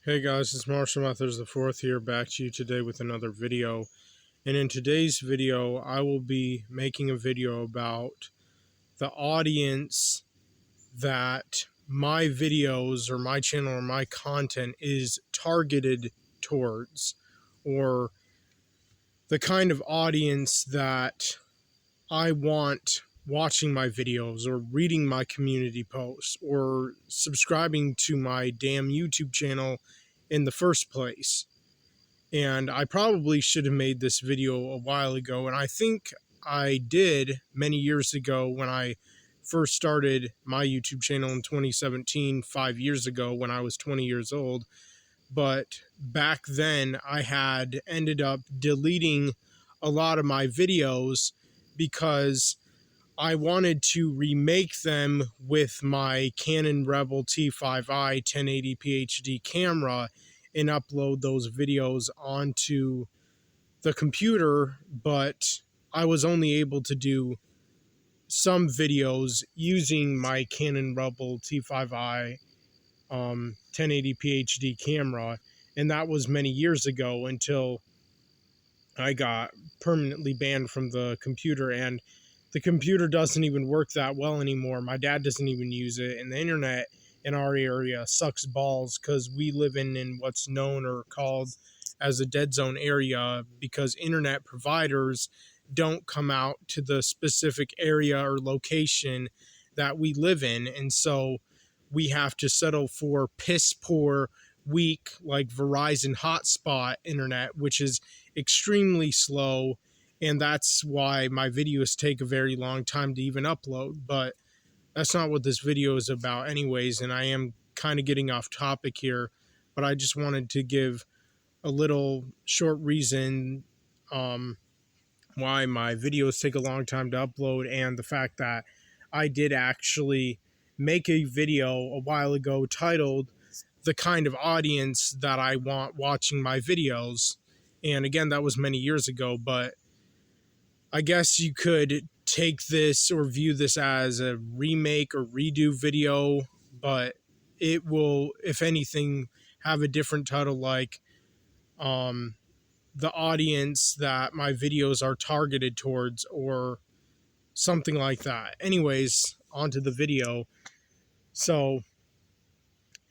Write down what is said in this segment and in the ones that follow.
Hey guys, it's Marshall Mathers the fourth here, back to you today with another video. And in today's video, I will be making a video about the audience that my videos or my channel or my content is targeted towards, or the kind of audience that I want watching my videos or reading my community posts or subscribing to my damn YouTube channel in the first place. And I probably should have made this video a while ago, and I think I did many years ago when I first started my YouTube channel in 2017, 5 years ago when I was 20 years old. But back then I had ended up deleting a lot of my videos because I wanted to remake them with my Canon Rebel T5i 1080p HD camera and upload those videos onto the computer, but I was only able to do some videos using my Canon Rebel T5i 1080p HD camera, and that was many years ago until I got permanently banned from the computer, and the computer doesn't even work that well anymore. My dad doesn't even use it, and the internet in our area sucks balls because we live in what's known or called as a dead zone area because internet providers don't come out to the specific area or location that we live in, and so we have to settle for piss poor, weak, like Verizon hotspot internet, which is extremely slow, and that's why my videos take a very long time to even upload. But that's not what this video is about anyways, and I am kind of getting off topic here, but I just wanted to give a little short reason why my videos take a long time to upload, and the fact that I did actually make a video a while ago titled "The Kind of Audience That I Want Watching My Videos." And again, that was many years ago, but I guess you could take this or view this as a remake or redo video, but it will, if anything, have a different title like the audience that my videos are targeted towards or something like that. Anyways, onto the video. So,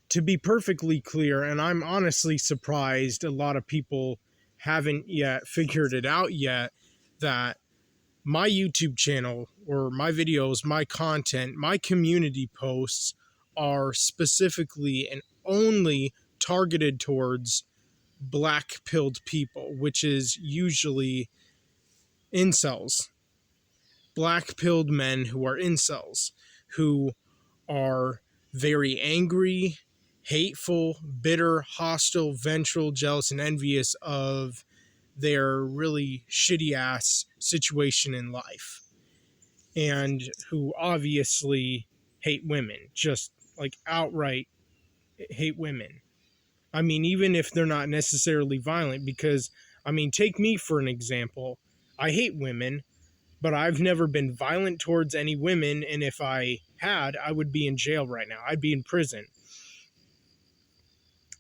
to be perfectly clear, and I'm honestly surprised a lot of people haven't yet figured it out yet, that my YouTube channel or my videos, my content, my community posts are specifically and only targeted towards black-pilled people, which is usually incels. Black-pilled men who are incels, who are very angry, hateful, bitter, hostile, vengeful, jealous, and envious of their really shitty ass situation in life, and who obviously hate women, just like outright hate women. I mean, even if they're not necessarily violent, because, I mean, take me for an example. I hate women, but I've never been violent towards any women, and if I had, I would be in jail right now. I'd be in prison.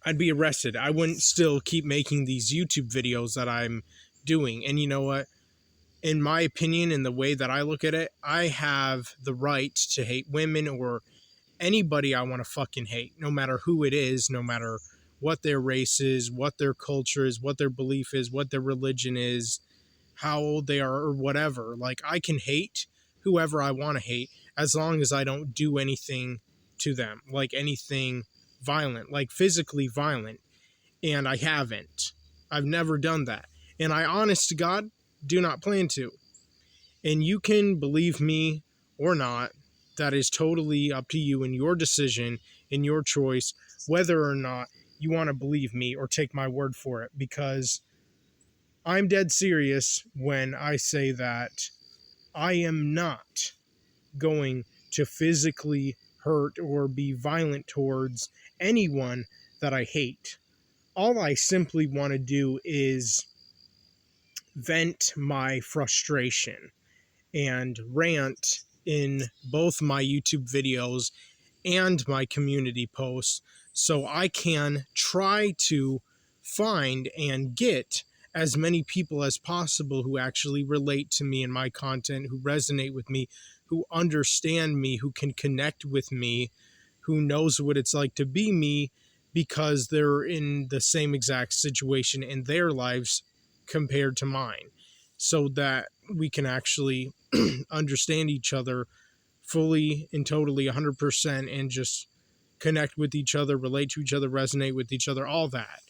I'd be arrested. I wouldn't still keep making these YouTube videos that I'm doing. And you know what? In my opinion, in the way that I look at it, I have the right to hate women or anybody I want to fucking hate, no matter who it is, no matter what their race is, what their culture is, what their belief is, what their religion is, how old they are, or whatever. Like, I can hate whoever I want to hate as long as I don't do anything to them, like anything violent, like physically violent. And I haven't. I've never done that. And I, honest to God, do not plan to. And you can believe me or not. That is totally up to you and your decision and your choice whether or not you want to believe me or take my word for it, because I'm dead serious when I say that I am not going to physically hurt or be violent towards anyone that I hate. All I simply want to do is vent my frustration and rant in both my YouTube videos and my community posts, so I can try to find and get as many people as possible who actually relate to me and my content, who resonate with me, who understand me, who can connect with me, who knows what it's like to be me, because they're in the same exact situation in their lives compared to mine, so that we can actually understand each other fully and totally 100% and just connect with each other, relate to each other, resonate with each other, all that.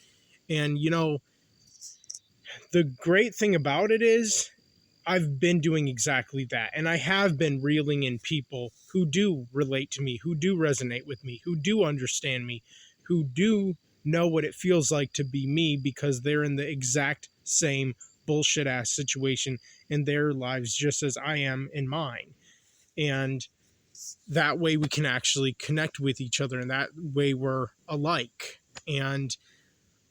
And the great thing about it is I've been doing exactly that. And I have been reeling in people who do relate to me, who do resonate with me, who do understand me, who do know what it feels like to be me, because they're in the exact same bullshit ass situation in their lives just as I am in mine. And that way we can actually connect with each other, and that way we're alike. And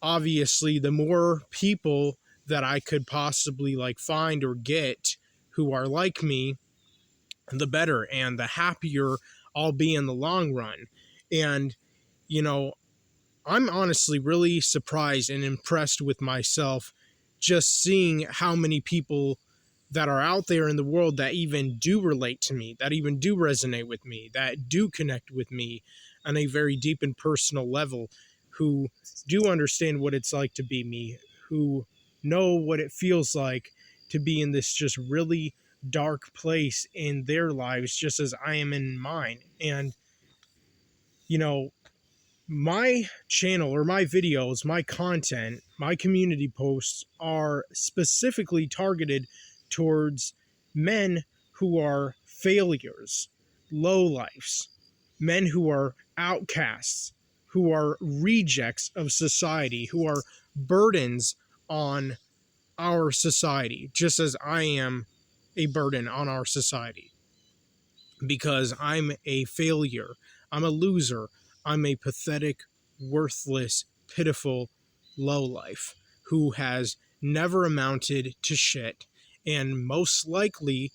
obviously the more people that I could possibly find or get who are like me, the better and the happier I'll be in the long run. And you know, I'm honestly really surprised and impressed with myself, just seeing how many people that are out there in the world that even do relate to me, that even do resonate with me, that do connect with me on a very deep and personal level, who do understand what it's like to be me, who know what it feels like to be in this just really dark place in their lives, just as I am in mine. And, you know, my channel or my videos, my content, my community posts are specifically targeted towards men who are failures, lowlifes, men who are outcasts, who are rejects of society, who are burdens on our society, just as I am a burden on our society, because I'm a failure, I'm a loser, I'm a pathetic, worthless, pitiful lowlife who has never amounted to shit, and most likely,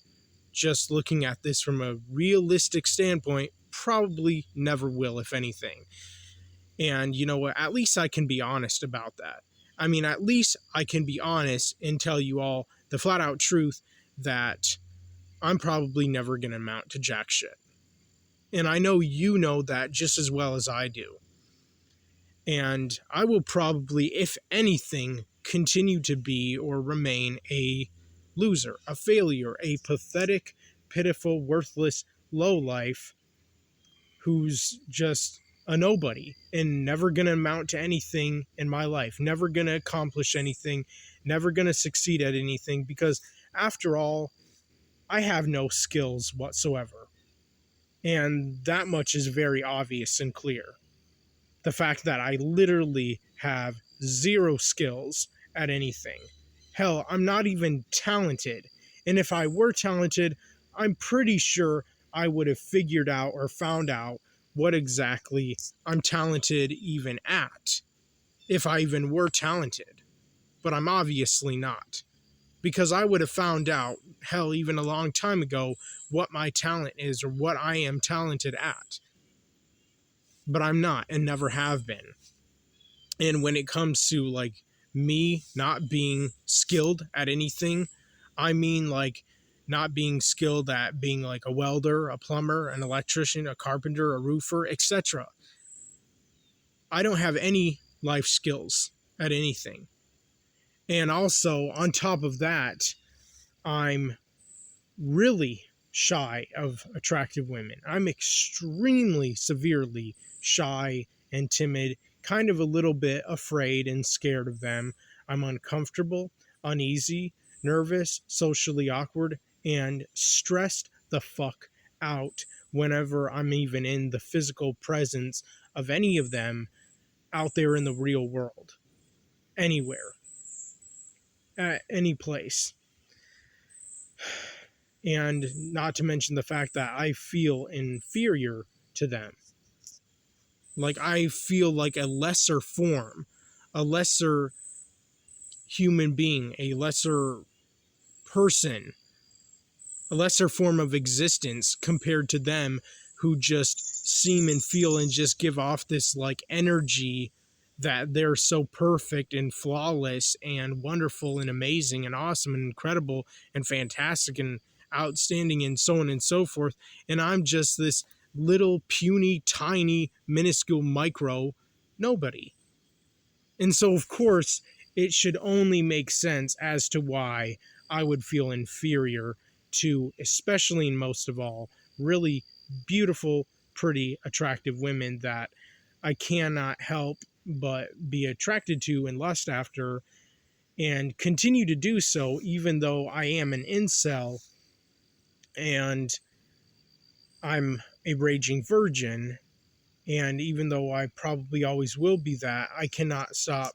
just looking at this from a realistic standpoint, probably never will, if anything. And you know what? At least I can be honest about that. I mean, at least I can be honest and tell you all the flat out truth that I'm probably never going to amount to jack shit. And I know you know that just as well as I do. And I will probably, if anything, continue to be or remain a loser, a failure, a pathetic, pitiful, worthless lowlife who's just a nobody and never going to amount to anything in my life, never going to accomplish anything, never going to succeed at anything, because after all, I have no skills whatsoever. And that much is very obvious and clear. The fact that I literally have zero skills at anything. Hell, I'm not even talented. And if I were talented, I'm pretty sure I would have figured out or found out what exactly I'm talented even at, if I even were talented. But I'm obviously not, because I would have found out, hell, even a long time ago, what my talent is or what I am talented at. But I'm not and never have been. And when it comes to me not being skilled at anything, I mean not being skilled at being a welder, a plumber, an electrician, a carpenter, a roofer, etc. I don't have any life skills at anything. And also, on top of that, I'm really shy of attractive women. I'm extremely severely shy and timid, kind of a little bit afraid and scared of them. I'm uncomfortable, uneasy, nervous, socially awkward, and stressed the fuck out whenever I'm even in the physical presence of any of them out there in the real world. Anywhere. At any place. And not to mention the fact that I feel inferior to them. I feel like a lesser form, a lesser human being, a lesser person, a lesser form of existence compared to them, who just seem and feel and just give off this like energy that they're so perfect and flawless and wonderful and amazing and awesome and incredible and fantastic and outstanding and so on and so forth. And I'm just this little puny, tiny, minuscule micro nobody. And so, of course, it should only make sense as to why I would feel inferior to, especially and most of all, really beautiful, pretty, attractive women that I cannot help but be attracted to and lust after and continue to do so, even though I am an incel and I'm a raging virgin. And even though I probably always will be that, I cannot stop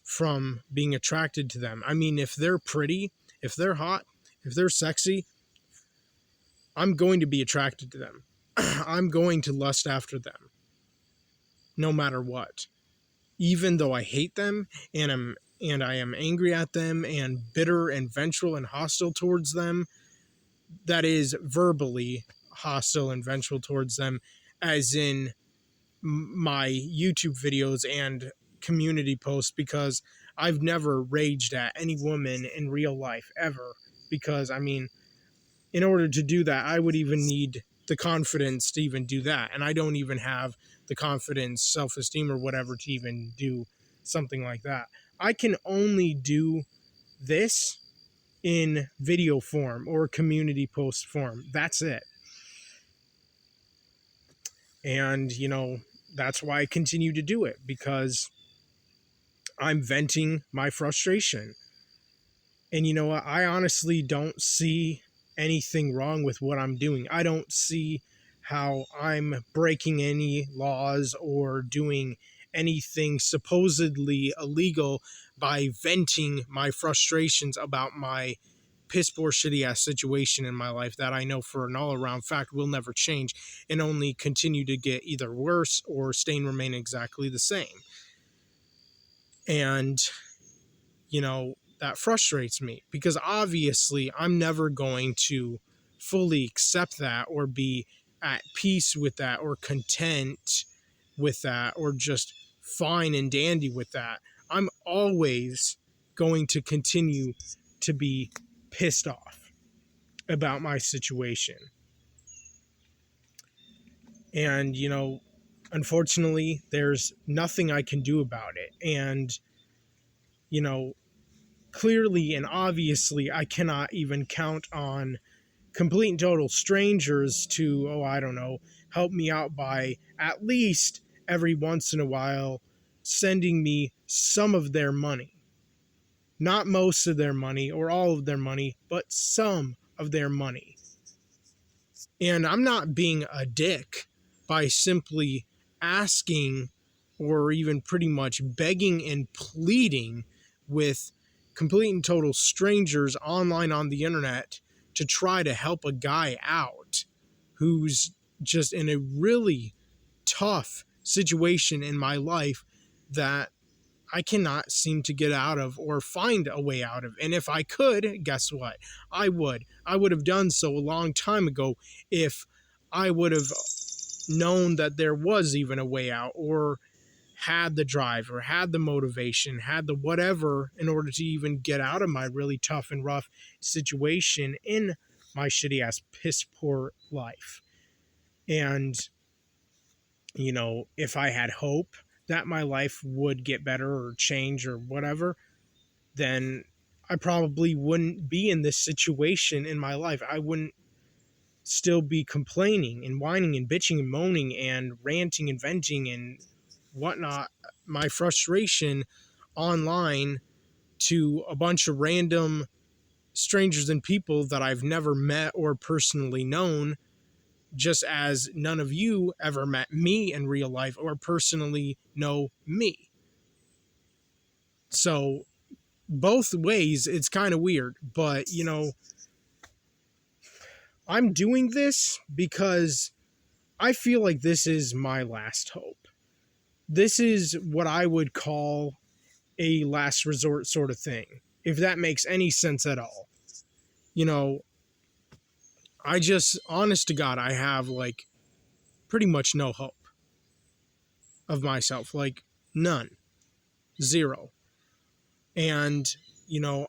from being attracted to them. I mean, if they're pretty, if they're hot, if they're sexy, I'm going to be attracted to them. I'm going to lust after them no matter what. Even though I hate them and I am angry at them and bitter and vengeful and hostile towards them, that is verbally hostile and vengeful towards them, as in my YouTube videos and community posts, because I've never raged at any woman in real life ever, because I mean, in order to do that, I would even need the confidence to even do that, and I don't even have the confidence, self-esteem or whatever to even do something like that. I can only do this in video form or community post form. That's it. And that's why I continue to do it, because I'm venting my frustration. And you know what? I honestly don't see anything wrong with what I'm doing. I don't see how I'm breaking any laws or doing anything supposedly illegal by venting my frustrations about my piss poor shitty ass situation in my life that I know for an all around fact will never change and only continue to get either worse or stay and remain exactly the same. And that frustrates me, because obviously I'm never going to fully accept that or be at peace with that or content with that or just fine and dandy with that. I'm always going to continue to be pissed off about my situation. And, unfortunately, there's nothing I can do about it. And, clearly and obviously, I cannot even count on complete and total strangers to, I don't know, help me out by at least every once in a while sending me some of their money. Not most of their money or all of their money, but some of their money. And I'm not being a dick by simply asking or even pretty much begging and pleading with complete and total strangers online on the internet to try to help a guy out who's just in a really tough situation in my life that I cannot seem to get out of or find a way out of. And if I could, guess what? I would. I would have done so a long time ago if I would have known that there was even a way out, or had the drive or had the motivation, had the whatever in order to even get out of my really tough and rough situation in my shitty ass piss poor life. And, if I had hope that my life would get better or change or whatever, then I probably wouldn't be in this situation in my life. I wouldn't still be complaining and whining and bitching and moaning and ranting and venting and whatnot, my frustration online to a bunch of random strangers and people that I've never met or personally known, just as none of you ever met me in real life or personally know me. So both ways, it's kind of weird, but I'm doing this because I feel like this is my last hope. This is what I would call a last resort sort of thing, if that makes any sense at all. I just, honest to God, I have like pretty much no hope of myself, like none, zero. And, you know,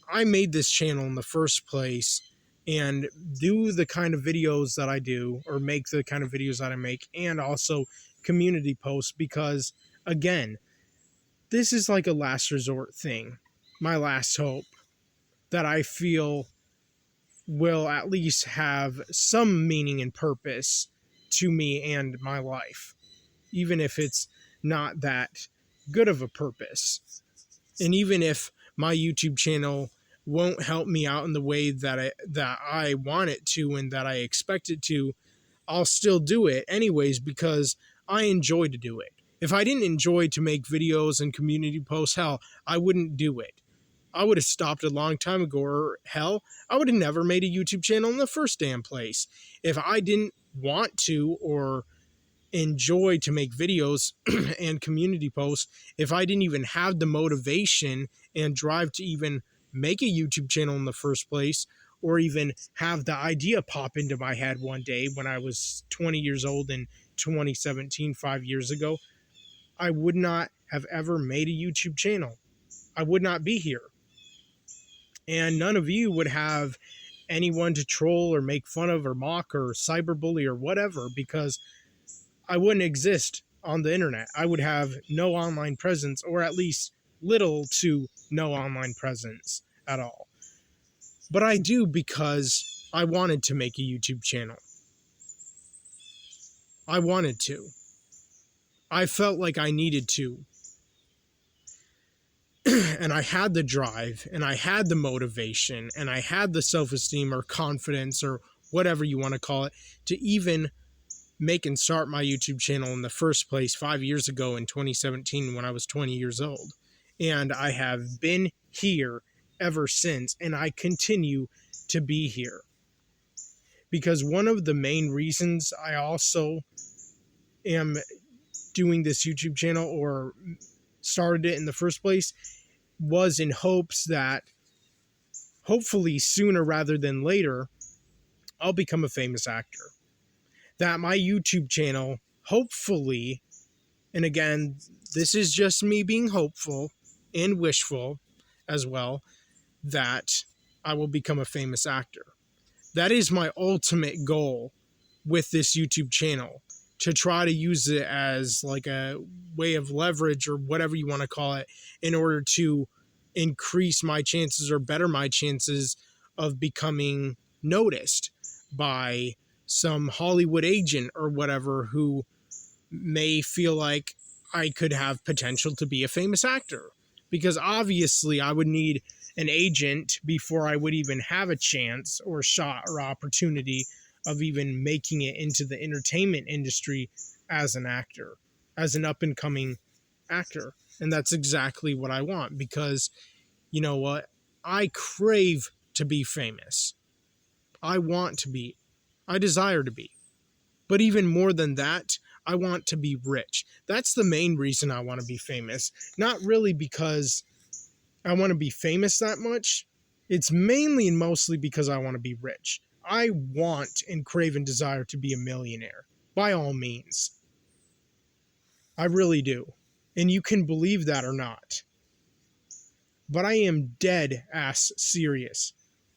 I made this channel in the first place and do the kind of videos that I do, or make the kind of videos that I make, and also community posts, because, again, this is like a last resort thing, my last hope, that I feel will at least have some meaning and purpose to me and my life, even if it's not that good of a purpose. And even if my YouTube channel won't help me out in the way that I want it to and that I expect it to, I'll still do it anyways because I enjoy to do it. If I didn't enjoy to make videos and community posts, hell, I wouldn't do it. I would have stopped a long time ago, or hell, I would have never made a YouTube channel in the first damn place. If I didn't want to or enjoy to make videos and community posts, if I didn't even have the motivation and drive to even make a YouTube channel in the first place, or even have the idea pop into my head one day when I was 20 years old in 2017, 5 years ago, I would not have ever made a YouTube channel. I would not be here. And none of you would have anyone to troll or make fun of or mock or cyberbully or whatever, because I wouldn't exist on the internet. I would have no online presence, or at least little to no online presence at all. But I do because I wanted to make a YouTube channel. I wanted to. I felt like I needed to. And I had the drive, and I had the motivation, and I had the self-esteem or confidence or whatever you want to call it to even make and start my YouTube channel in the first place 5 years ago in 2017 when I was 20 years old. And I have been here ever since, and I continue to be here. Because one of the main reasons I also am doing this YouTube channel, or started it in the first place, was in hopes that hopefully sooner rather than later, I'll become a famous actor. That my YouTube channel, hopefully, and again, this is just me being hopeful and wishful as well, that I will become a famous actor. That is my ultimate goal with this YouTube channel, to try to use it as like a way of leverage, or whatever you want to call it, in order to increase my chances or better my chances of becoming noticed by some Hollywood agent or whatever who may feel like I could have potential to be a famous actor. Because obviously I would need an agent before I would even have a chance or shot or opportunity of even making it into the entertainment industry as an actor, as an up-and-coming actor. And that's exactly what I want, because, you know what? I crave to be famous. I want to be. I desire to be. But even more than that, I want to be rich. That's the main reason I want to be famous. Not really because I want to be famous that much. It's mainly and mostly because I want to be rich. I want and crave and desire to be a millionaire, by all means. I really do. And you can believe that or not. But I am dead ass serious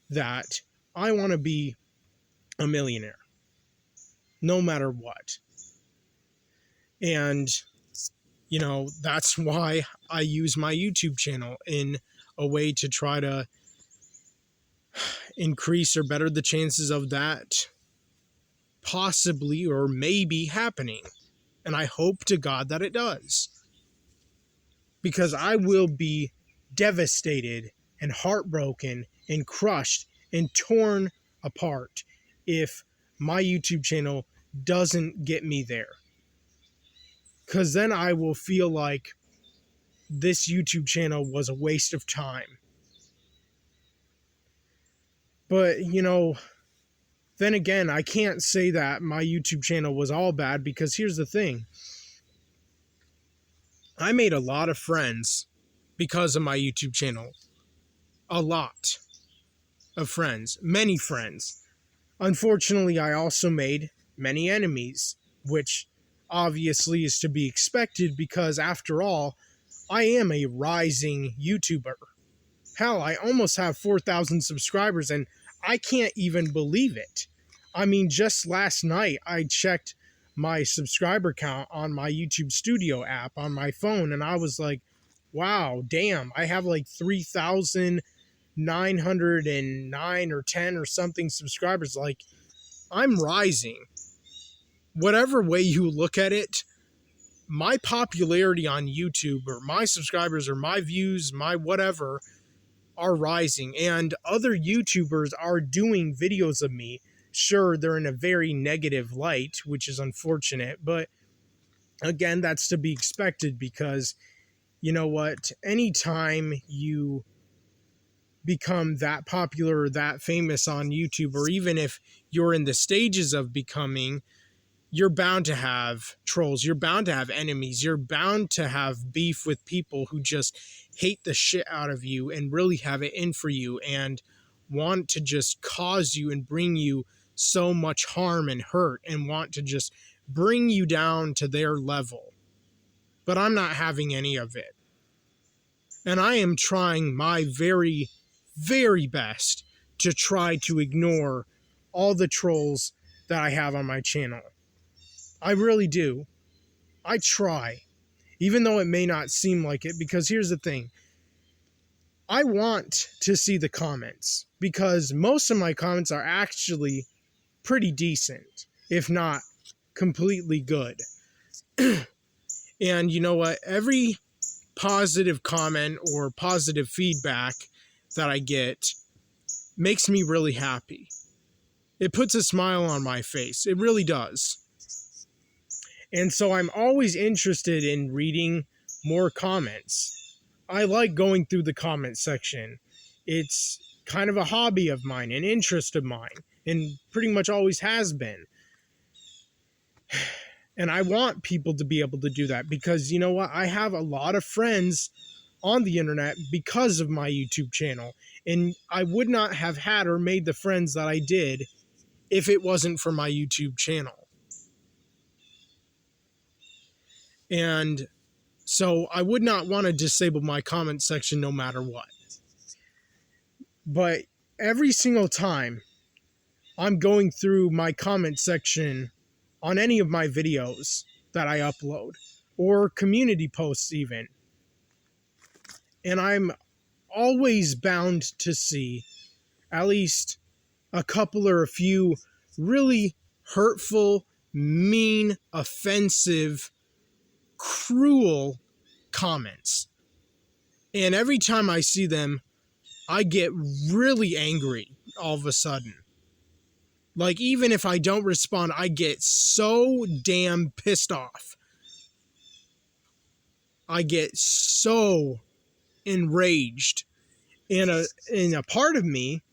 that I want to be a millionaire, no matter what. And, you know, that's why I use my YouTube channel in a way to try to increase or better the chances of that possibly or maybe happening. And I hope to God that it does. Because I will be devastated and heartbroken and crushed and torn apart if my YouTube channel doesn't get me there. Because then I will feel like this YouTube channel was a waste of time. But, you know, then again, I can't say that my YouTube channel was all bad, because here's the thing. I made a lot of friends because of my YouTube channel. A lot of friends. Many friends. Unfortunately, I also made many enemies which obviously is to be expected because, after all, I am a rising YouTuber. Hell, I almost have 4,000 subscribers, and I can't even believe it. I mean, just last night, I checked my subscriber count on my YouTube Studio app on my phone, and I was like, wow, damn, I have like 3,909 or 10 or something subscribers. Like, I'm rising. Whatever way you look at it, my popularity on YouTube, or my subscribers, or my views, my whatever, are rising, and other YouTubers are doing videos of me. Sure, they're in a very negative light, which is unfortunate, but again, that's to be expected because, you know what, anytime you become that popular or that famous on YouTube, or even if you're in the stages of becoming, you're bound to have trolls, you're bound to have enemies, you're bound to have beef with people who just hate the shit out of you and really have it in for you and want to just cause you and bring you so much harm and hurt and want to just bring you down to their level. But I'm not having any of it. And I am trying my very, very best to try to ignore all the trolls that I have on my channel. I really do. I try, even though it may not seem like it, because here's the thing. I want to see the comments because most of my comments are actually pretty decent, if not completely good. And you know what? Every positive comment or positive feedback that I get makes me really happy. It puts a smile on my face. It really does. And so I'm always interested in reading more comments. I like going through the comment section. It's kind of a hobby of mine, an interest of mine, and pretty much always has been. And I want people to be able to do that because, you know what? I have a lot of friends on the internet because of my YouTube channel. And I would not have had or made the friends that I did if it wasn't for my YouTube channel. And so I would not want to disable my comment section no matter what. But every single time I'm going through my comment section on any of my videos that I upload, or community posts even, and I'm always bound to see at least a couple or a few really hurtful, mean, offensive, cruel comments. And every time I see them, I get really angry all of a sudden. Like, even if I don't respond, I get so damn pissed off. I get so enraged. And a part of me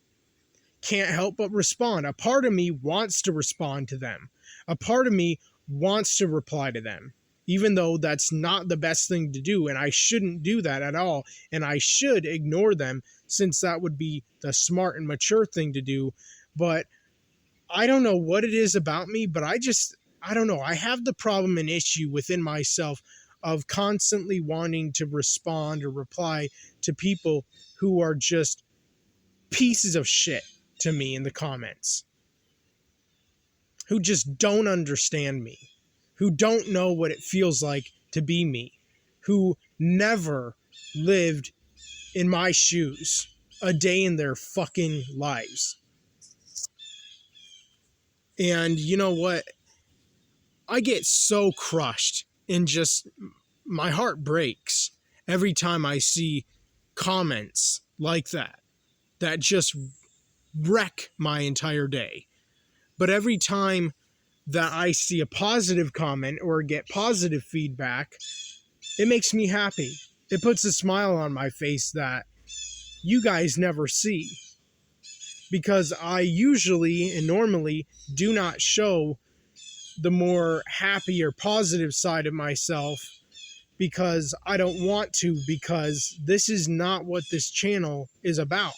can't help but respond. A part of me wants to respond to them. A part of me wants to reply to them, even though that's not the best thing to do, and I shouldn't do that at all, and I should ignore them, since that would be the smart and mature thing to do. But I don't know what it is about me, but I don't know. I have the problem and issue within myself of constantly wanting to respond or reply to people who are just pieces of shit to me in the comments, who just don't understand me, who don't know what it feels like to be me, who never lived in my shoes a day in their fucking lives. And you know what? I get so crushed and just my heart breaks every time I see comments like that just wreck my entire day. But every time that I see a positive comment or get positive feedback, it makes me happy. It puts a smile on my face that you guys never see. Because I usually and normally do not show the more happy or positive side of myself because I don't want to, because this is not what this channel is about.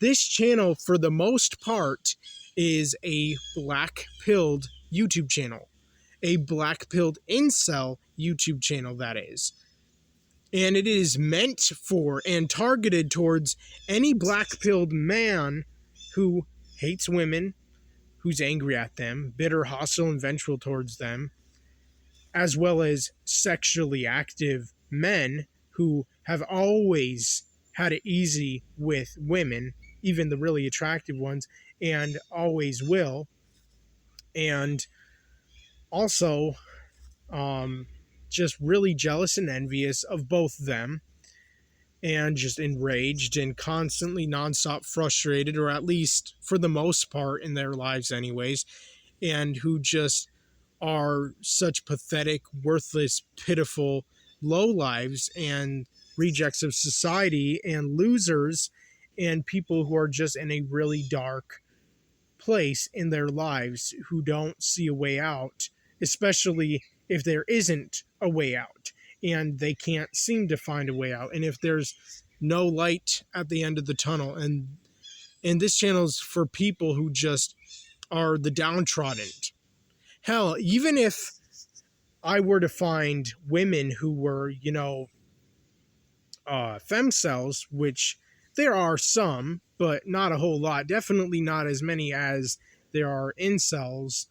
This channel, for the most part, is a black-pilled YouTube channel. a black-pilled incel YouTube channel, that is. And it is meant for and targeted towards any black-pilled man who hates women, who's angry at them, bitter, hostile, and vengeful towards them, as well as sexually active men who have always had it easy with women, even the really attractive ones, and always will. And also, just really jealous and envious of both them, and just enraged and constantly nonstop frustrated, or at least for the most part in their lives anyways, and who just are such pathetic, worthless, pitiful lowlives and rejects of society and losers, and people who are just in a really dark place in their lives, who don't see a way out, especially if there isn't a way out and they can't seem to find a way out, and if there's no light at the end of the tunnel. And this channel is for people who just are the downtrodden. Hell, even if I were to find women who were, femcells, which there are some, but not a whole lot, definitely not as many as there are incels.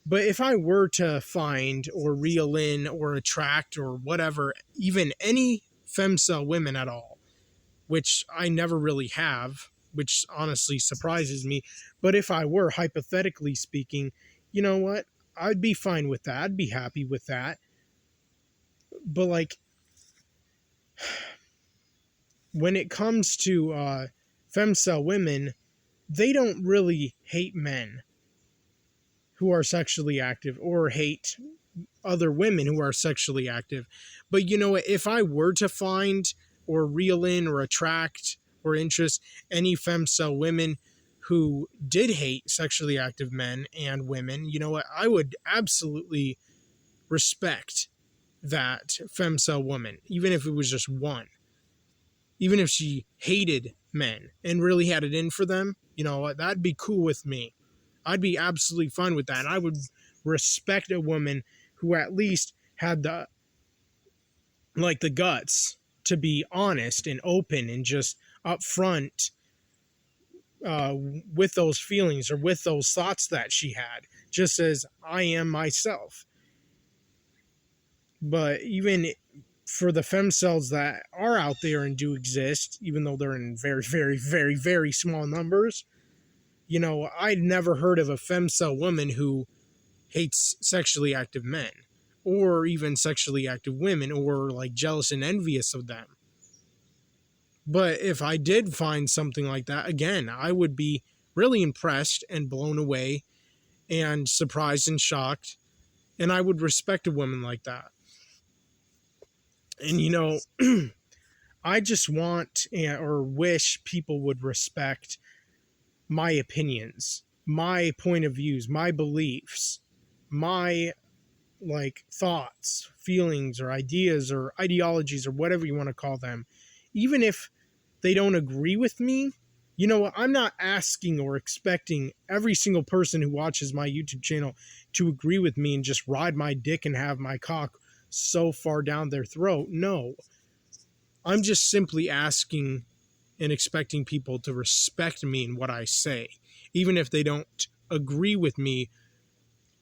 But if I were to find or reel in or attract or whatever, even any femcell women at all, which I never really have, which honestly surprises me. But if I were, hypothetically speaking, you know what? I'd be fine with that. I'd be happy with that. But like, when it comes to femcell women, they don't really hate men who are sexually active, or hate other women who are sexually active. But you know what? If I were to find or reel in or attract or interest any femcell women who did hate sexually active men and women, you know what? I would absolutely respect that femcell woman, even if it was just one. Even if she hated men and really had it in for them, you know, that'd be cool with me. I'd be absolutely fine with that. And I would respect a woman who at least had the guts to be honest and open and just upfront with those feelings or with those thoughts that she had, just as I am myself. But even for the femcells that are out there and do exist, even though they're in very, very, very, very small numbers, you know, I'd never heard of a femcell woman who hates sexually active men, or even sexually active women, or like jealous and envious of them. But if I did find something like that, again, I would be really impressed and blown away and surprised and shocked, and I would respect a woman like that. And you know, I just want or wish people would respect my opinions, my point of views, my beliefs, my thoughts, feelings, or ideas, or ideologies, or whatever you want to call them. Even if they don't agree with me, you know, I'm not asking or expecting every single person who watches my YouTube channel to agree with me and just ride my dick and have my cock so far down their throat. No, I'm just simply asking and expecting people to respect me and what I say, even if they don't agree with me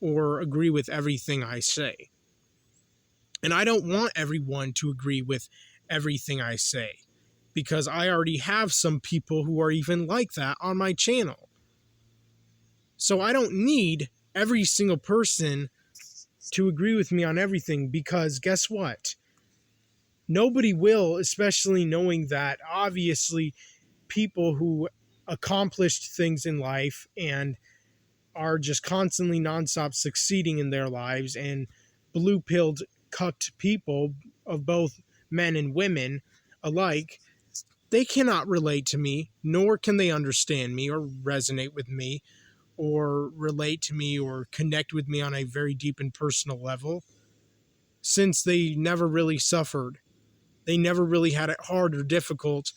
or agree with everything I say. And I don't want everyone to agree with everything I say, because I already have some people who are even like that on my channel. So I don't need every single person to agree with me on everything, because guess what? Nobody will, especially knowing that obviously people who accomplished things in life and are just constantly nonstop succeeding in their lives, and blue-pilled cucked people of both men and women alike, they cannot relate to me, nor can they understand me or resonate with me or relate to me or connect with me on a very deep and personal level, since they never really suffered. They never really had it hard or difficult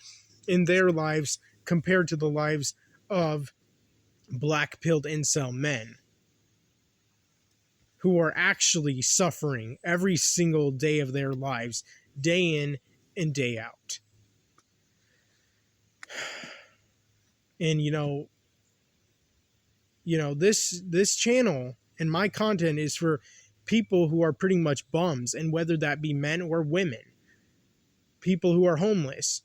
in their lives compared to the lives of black-pilled incel men. who are actually suffering every single day of their lives, day in and day out. And this channel and my content is for people who are pretty much bums, and whether that be men or women, people who are homeless,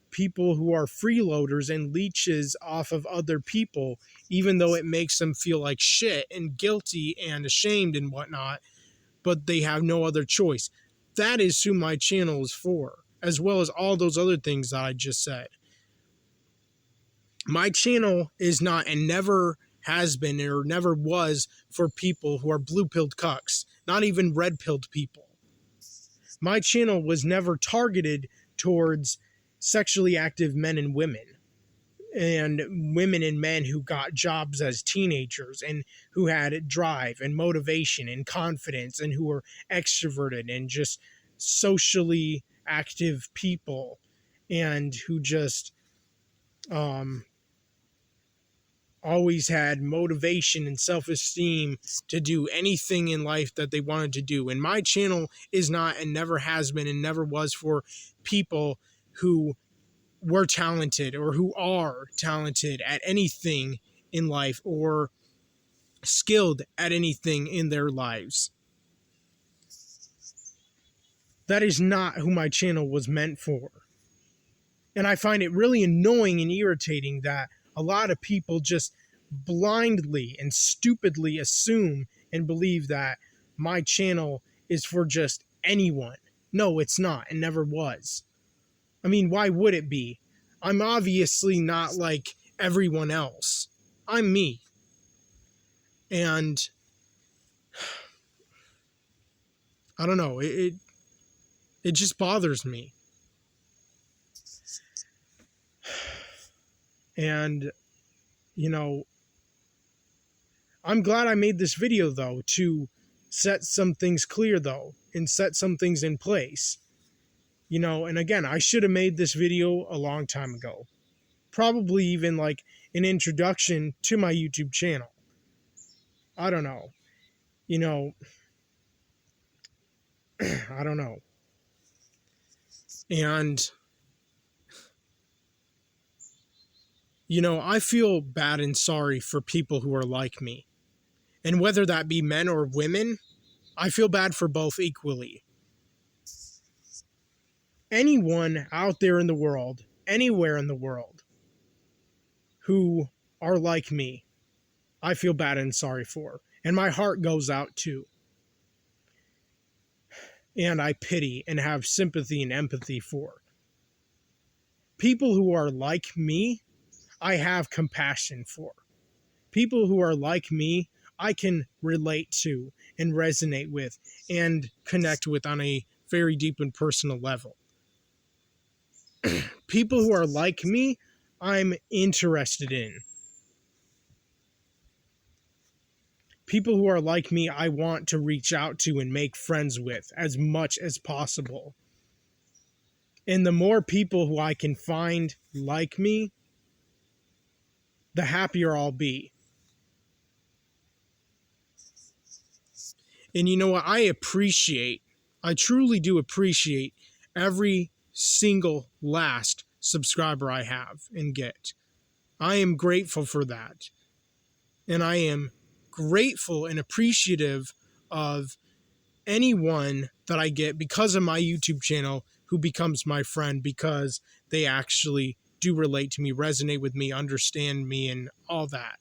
people who are freeloaders and leeches off of other people, even though it makes them feel like shit and guilty and ashamed and whatnot, but they have no other choice. That is who my channel is for, as well as all those other things that I just said. My channel is not, and never has been or never was, for people who are blue-pilled cucks, not even red-pilled people. My channel was never targeted towards sexually active men and women and men who got jobs as teenagers and who had drive and motivation and confidence and who were extroverted and just socially active people and who just always had motivation and self-esteem to do anything in life that they wanted to do. And my channel is not, and never has been, and never was, for people who were talented or who are talented at anything in life or skilled at anything in their lives. That is not who my channel was meant for. And I find it really annoying and irritating that a lot of people just blindly and stupidly assume and believe that my channel is for just anyone. No, it's not, and never was. I mean, why would it be? I'm obviously not like everyone else. I'm me. And I don't know, it just bothers me. And I'm glad I made this video, though, to set some things clear, though, and set some things in place. And again, I should have made this video a long time ago. Probably even like an introduction to my YouTube channel. I don't know. I don't know. And, I feel bad and sorry for people who are like me. And whether that be men or women, I feel bad for both equally. Anyone out there in the world, anywhere in the world, who are like me, I feel bad and sorry for. And my heart goes out to. And I pity and have sympathy and empathy for. People who are like me, I have compassion for. People who are like me, I can relate to and resonate with and connect with on a very deep and personal level. People who are like me, I'm interested in. People who are like me, I want to reach out to and make friends with as much as possible. And the more people who I can find like me, the happier I'll be. And you know what? I truly do appreciate every single last subscriber I have and get. I am grateful for that. And I am grateful and appreciative of anyone that I get because of my YouTube channel who becomes my friend because they actually do relate to me, resonate with me, understand me, and all that.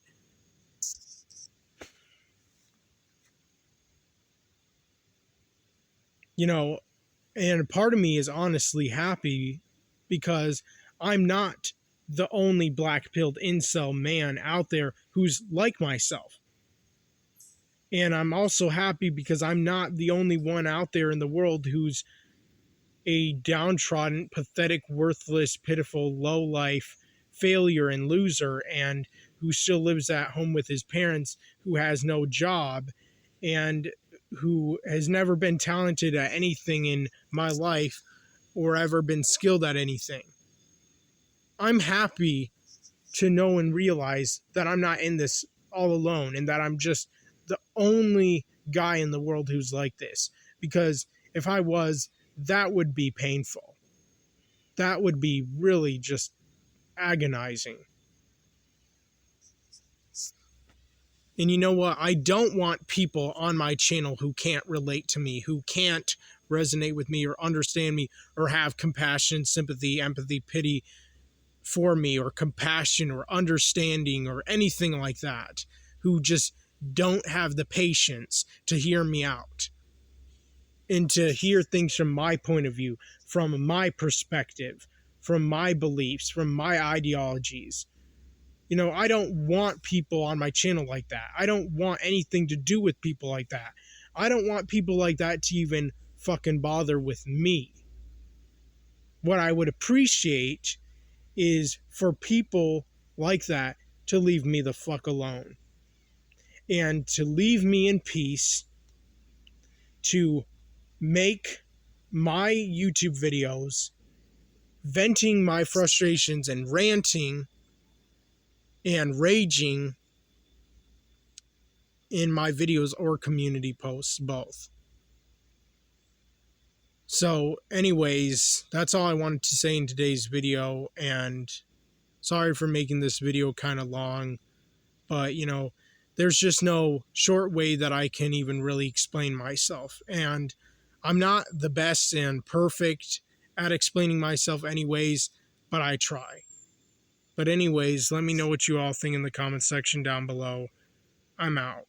And part of me is honestly happy because I'm not the only black-pilled incel man out there who's like myself. And I'm also happy because I'm not the only one out there in the world who's a downtrodden, pathetic, worthless, pitiful, low-life failure and loser, and who still lives at home with his parents, who has no job, and who has never been talented at anything in my life or ever been skilled at anything. I'm happy to know and realize that I'm not in this all alone and that I'm just the only guy in the world who's like this. Because if I was, that would be painful. That would be really just agonizing. And you know what? I don't want people on my channel who can't relate to me, who can't resonate with me or understand me or have compassion, sympathy, empathy, pity for me, or compassion or understanding or anything like that, who just don't have the patience to hear me out and to hear things from my point of view, from my perspective, from my beliefs, from my ideologies. You know, I don't want people on my channel like that. I don't want anything to do with people like that. I don't want people like that to even fucking bother with me. What I would appreciate is for people like that to leave me the fuck alone and to leave me in peace, to make my YouTube videos venting my frustrations and ranting and raging in my videos or community posts, both. So anyways, that's all I wanted to say in today's video, and sorry for making this video kind of long, but you know, there's just no short way that I can even really explain myself, and I'm not the best and perfect at explaining myself anyways, but I try. But anyways, let me know what you all think in the comments section down below. I'm out.